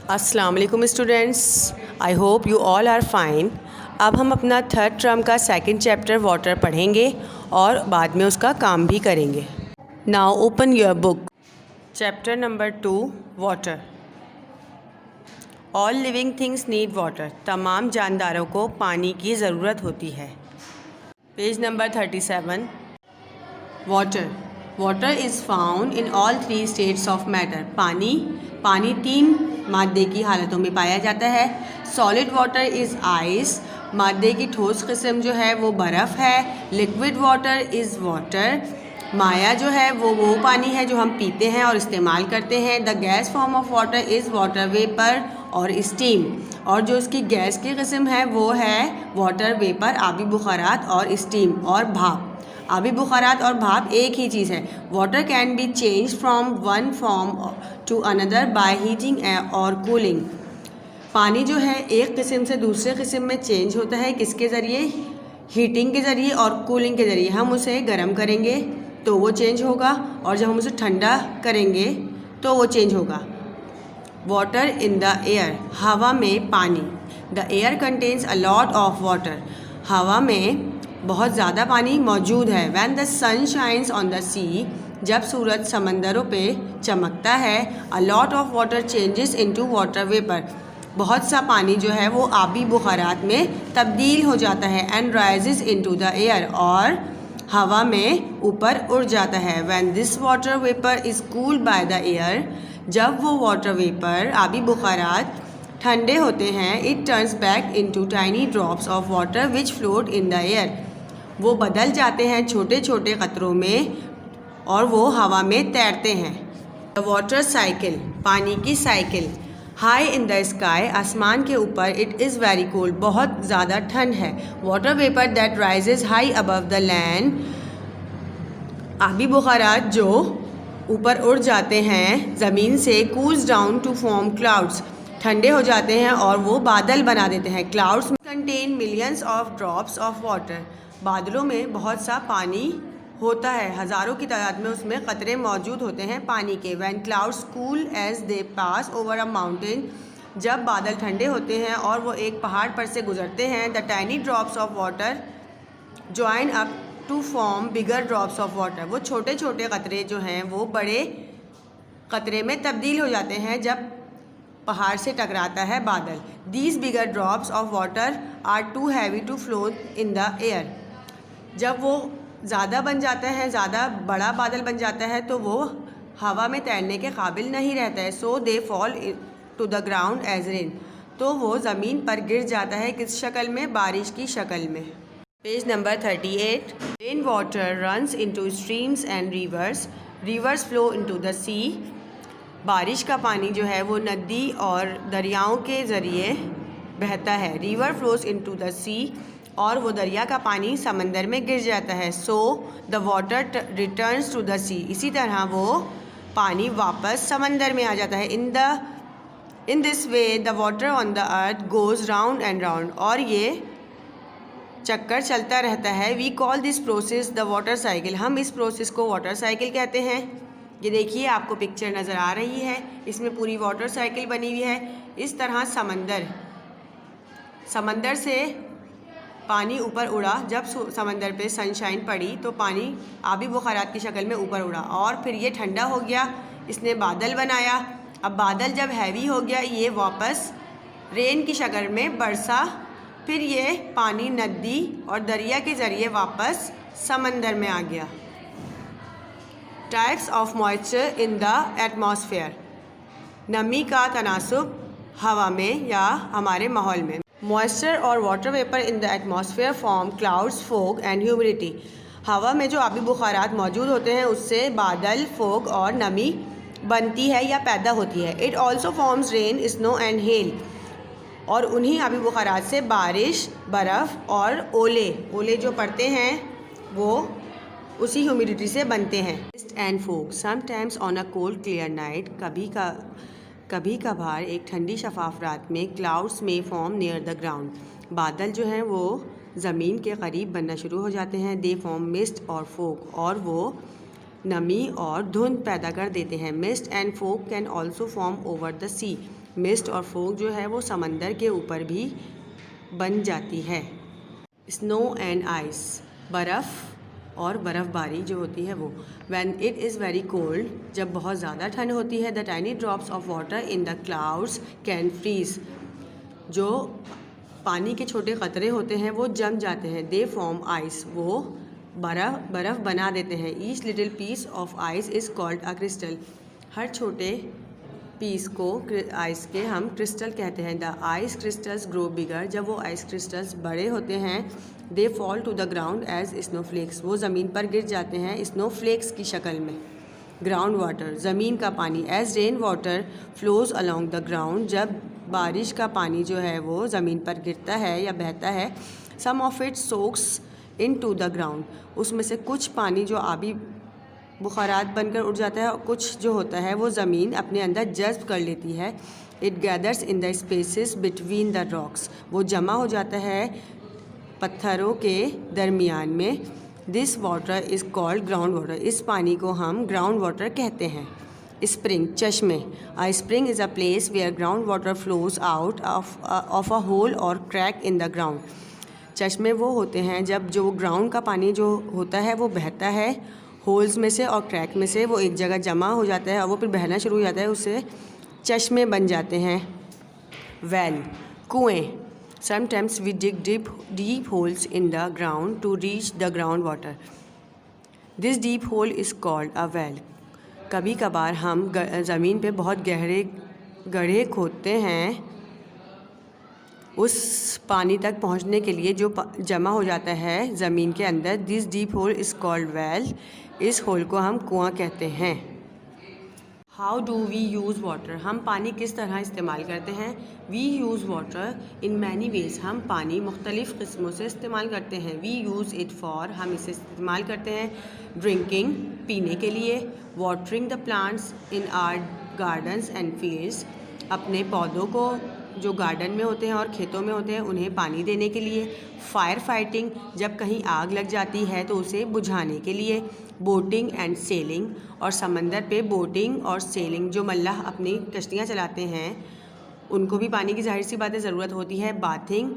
अस्सलाम वालेकुम students, I hope you all are fine. अब हम अपना थर्ड टर्म का सेकंड चैप्टर वाटर पढ़ेंगे और बाद में उसका काम भी करेंगे। Now open your book. Chapter number 2 water. All living things need water. तमाम जानदारों को पानी की ज़रूरत होती है। Page number 37। Water. Water is found in all 3 states of matter. पानी 3 मादे की हालतों में पाया जाता है। Solid water is ice. मादे की ठोस किस्म जो है वो बर्फ़ है। Liquid water is water. माया जो है वो पानी है जो हम पीते हैं और इस्तेमाल करते हैं। The gas form of water is water vapour और स्टीम। और जो इसकी गैस की किस्म है वो है वाटर वेपर, आबी बुखारात, और स्टीम और भाप। आबी बुखारात और भाप एक ही चीज़ है। Water can be change from one form to another by heating और कूलिंग। पानी जो है एक किस्म से दूसरे किस्म में चेंज होता है। किसके ज़रिए? हीटिंग के ज़रिए और कूलिंग के ज़रिए। हम उसे गर्म करेंगे तो वो चेंज होगा, और जब हम उसे ठंडा करेंगे तो वो चेंज होगा। Water in the air. हवा में पानी। The air contains a lot of water. हवा में बहुत ज़्यादा पानी मौजूद है। When the sun shines on the sea. जब सूरज समंदरों पे चमकता है, a lot of water changes into water vapour. बहुत सा पानी जो है वो आबी बुखारात में तब्दील हो जाता है। And rises into the air, और हवा में ऊपर उड़ जाता है। When this water vapour is cooled by the air. जब वो वाटर वेपर आबी बुखारात ठंडे होते हैं, it turns back into tiny drops of water which float in the air. वो बदल जाते हैं छोटे छोटे कतरों में और वो हवा में तैरते हैं। The water cycle. पानी की cycle. High in the sky. आसमान के ऊपर। It is very cold. बहुत ज़्यादा ठंड है। Water vapour that rises high above the land. आबी बुखारात जो ऊपर उड़ जाते हैं ज़मीन से, cools down to form clouds. ठंडे हो जाते हैं और वो बादल बना देते हैं। Clouds contain millions of drops of water. बादलों में बहुत सा पानी होता है, हज़ारों की तादाद में उसमें कतरे मौजूद होते हैं पानी के। When clouds cool as they pass over a mountain. जब बादल ठंडे होते हैं और वो एक पहाड़ पर से गुजरते हैं, the tiny drops of water join up to form bigger drops of water. वो छोटे छोटे कतरे जो हैं वो बड़े कतरे में तब्दील हो जाते हैं जब पहाड़ से टकराता है बादल। These bigger drops of water are too heavy to float in the air. जब वो ज़्यादा बन जाता है, ज़्यादा बड़ा बादल बन जाता है, तो वो हवा में तैरने के काबिल नहीं रहता है। So they fall to the ground as rain. तो वो ज़मीन पर गिर जाता है। किस शक्ल में? बारिश की शक्ल में। Page number 38। Rain water runs into streams and rivers. Rivers flow into the sea. बारिश का पानी जो है वो नदी और दरियाओं के ज़रिए बहता है। रिवर फ्लोज इनटू द सी, और वो दरिया का पानी समंदर में गिर जाता है। So the water returns to the sea. इसी तरह वो पानी वापस समंदर में आ जाता है। In this way the water on the earth goes round and round. और ये चक्कर चलता रहता है। We call this process the water cycle. हम इस प्रोसेस को वाटर साइकिल कहते हैं। ये देखिए, आपको पिक्चर नज़र आ रही है, इसमें पूरी वाटर साइकिल बनी हुई है। इस तरह समंदर से पानी ऊपर उड़ा। जब समंदर पे सनशाइन पड़ी तो पानी आबी बुखारात की शक्ल में ऊपर उड़ा, और फिर ये ठंडा हो गया, इसने बादल बनाया। अब बादल जब हैवी हो गया, ये वापस रेन की शक्ल में बरसा। फिर ये पानी नदी और दरिया के ज़रिए वापस समंदर में आ गया। Types of moisture in the atmosphere. नमी का तनासुब हवा में या हमारे माहौल में। मॉइस्चर और water vapour in the atmosphere form clouds, fog and humidity. हवा में जो आबी बुखारात मौजूद होते हैं उससे बादल, फोग और नमी बनती है या पैदा होती है। It also forms rain, snow and hell. और उन्हीं आबी बुखारात से बारिश, बर्फ़ और ओले जो पड़ते हैं वो उसी ह्यूमिडिटी से बनते हैं। Mist and fog. Sometimes on a cold clear night. कभी कभार एक ठंडी शफाफ रात में क्लाउड्स में फॉर्म नियर द ग्राउंड। बादल जो हैं वो ज़मीन के करीब बनना शुरू हो जाते हैं। दे फॉर्म मिस्ट और फोग, और वो नमी और धुंध पैदा कर देते हैं। Mist and fog can also form over the sea. Mist और फोग जो है वो समंदर के ऊपर भी बन जाती है। स्नो एंड आइस, बर्फ़ और बर्फ़बारी जो होती है वो। When it is very cold, जब बहुत ज़्यादा ठंड होती है, the tiny drops of water in the clouds can freeze, जो पानी के छोटे कतरे होते हैं वो जम जाते हैं। दे फॉर्म आइस, वो बर्फ़ बना देते हैं। Each little piece of ice is called a crystal, हर छोटे पीस को आइस के हम क्रिस्टल कहते हैं। The ice crystals grow bigger, जब वो आइस क्रिस्टल्स बड़े होते हैं, they fall to the ground as snowflakes, वो ज़मीन पर गिर जाते हैं स्नोफ्लेक्स की शक्ल में। ग्राउंड वाटर, ज़मीन का पानी। As rain water flows along the ground, जब बारिश का पानी जो है वो ज़मीन पर गिरता है या बहता है, some of it soaks in to the ground, उसमें से कुछ पानी जो आबी बुखारात बनकर उड़ जाता है और कुछ जो होता है वो ज़मीन अपने अंदर जज़्ब कर लेती है। It gathers in the spaces between the rocks, वो जमा हो जाता है पत्थरों के दरमियान में। This water is called ground water, इस पानी को हम ग्राउंड वाटर कहते हैं। स्प्रिंग, चश्मे। A spring is a place where ground water flows out of a hole और क्रैक इन द ग्राउंड। चश्मे वो होते हैं जब जो ग्राउंड का पानी जो होता है वो बहता है होल्स में से और क्रैक में से, वो एक जगह जमा हो जाता है और वो फिर बहना शुरू हो जाता है, उससे चश्मे बन जाते हैं। वेल, कुएँ। Sometimes we dig deep holes in the ground to reach the ground water, this deep hole is called a well. कभी कभार हम ज़मीन पे बहुत गहरे गड्ढे खोदते हैं उस पानी तक पहुंचने के लिए जो जमा हो जाता है ज़मीन के अंदर। This deep hole is called well, इस होल को हम कुआं कहते हैं। How do we use water, हम पानी किस तरह इस्तेमाल करते हैं। We use water in many ways, हम पानी मुख्तलिफ़ किस्मों से इस्तेमाल करते हैं। वी यूज़ इट फॉर, हम इसे इस्तेमाल करते हैं ड्रिंकिंग, पीने के लिए। Watering the plants in are gardens and fields, अपने पौधों को जो गार्डन में होते हैं और खेतों में होते हैं उन्हें पानी देने के लिए। फायर फाइटिंग, जब कहीं आग लग जाती है तो उसे बुझाने के लिए। बोटिंग एंड सेलिंग, और समंदर पे बोटिंग और सेलिंग, जो मल्लाह अपनी कश्तियाँ चलाते हैं उनको भी पानी की जाहिर सी बातें ज़रूरत होती है। बाथिंग,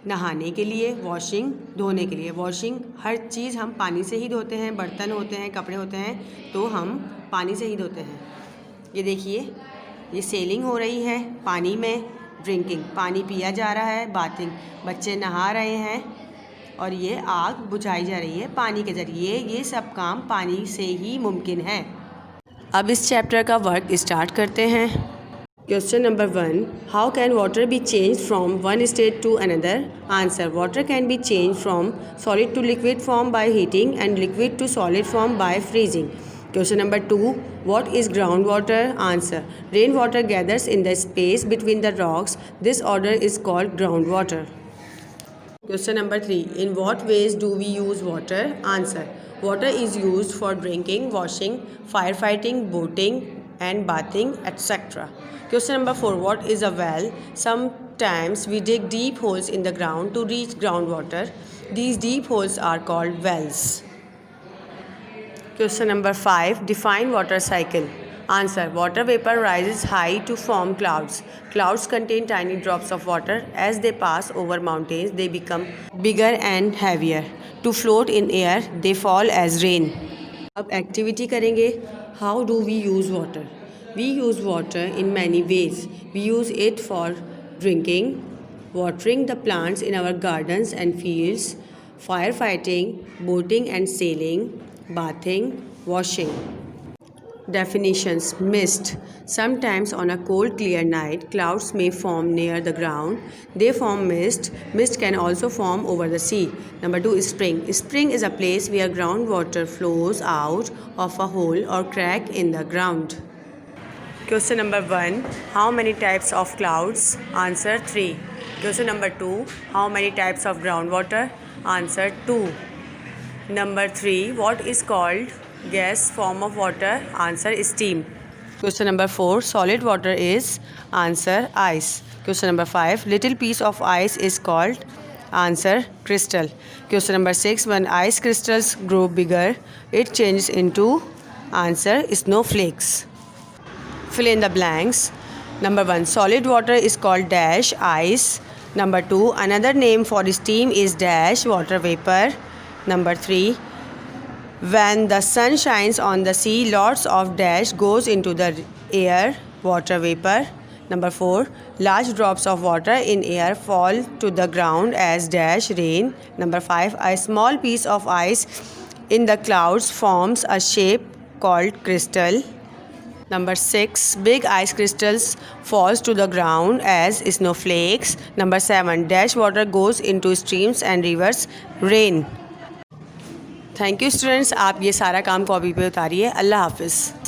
नहाने के लिए। वॉशिंग, धोने के लिए। वॉशिंग, हर चीज़ हम पानी से ही धोते हैं, बर्तन होते हैं, कपड़े होते हैं तो हम पानी से ही धोते हैं। ये देखिए, ये सेलिंग हो रही है पानी में। ड्रिंकिंग, पानी पिया जा रहा है। बाथिंग, बच्चे नहा रहे हैं। और ये आग बुझाई जा रही है पानी के ज़रिए। ये सब काम पानी से ही मुमकिन है। अब इस चैप्टर का वर्क स्टार्ट करते हैं। Question number 1, how can water be change from one state to another. Answer, water can be change from solid to liquid form by heating and liquid to solid form by freezing. Question number 2, what is groundwater? Answer, rainwater gathers in the space between the rocks. This order is called groundwater. Question number 3, in what ways do we use water? Answer, water is used for drinking, washing, firefighting, boating and bathing, etc. Question number 4, what is a well? Sometimes we dig deep holes in the ground to reach groundwater. These deep holes are called wells. Question number 5, define water cycle. Answer, water vapor rises high to form clouds. Clouds contain tiny drops of water. As they pass over mountains, they become bigger and heavier. To float in air, they fall as rain. अब activity करेंगे। How do we use water? We use water in many ways. We use it for drinking, watering the plants in our gardens and fields, firefighting, boating and sailing, bathing, washing. Definitions: mist. Sometimes on a cold clear night, clouds may form near the ground. They form mist. Mist can also form over the sea. Number 2, spring. Spring is a place where groundwater flows out of a hole or crack in the ground. Question number 1, how many types of clouds? Answer, 3. Question number 2, how many types of groundwater? Answer, 2. Number 3, what is called gas form of water? Answer, steam. Question number 4, solid water is? Answer, ice. Question number 5, little piece of ice is called? Answer, crystal. Question number 6, when ice crystals grow bigger, it changes into? Answer, snowflakes. Fill in the blanks. Number 1, solid water is called dash ice. Number 2, another name for steam is dash water vapor. Number 3, when the sun shines on the sea, lots of dash goes into the air, water vapor. Number 4, large drops of water in air fall to the ground as dash rain. Number 5, a small piece of ice in the clouds forms a shape called crystal. Number 6, big ice crystals falls to the ground as snowflakes. Number 7, dash water goes into streams and rivers, rain. Thank you students, आप ये सारा काम copy पे उतारिए। अल्लाह हाफिज़।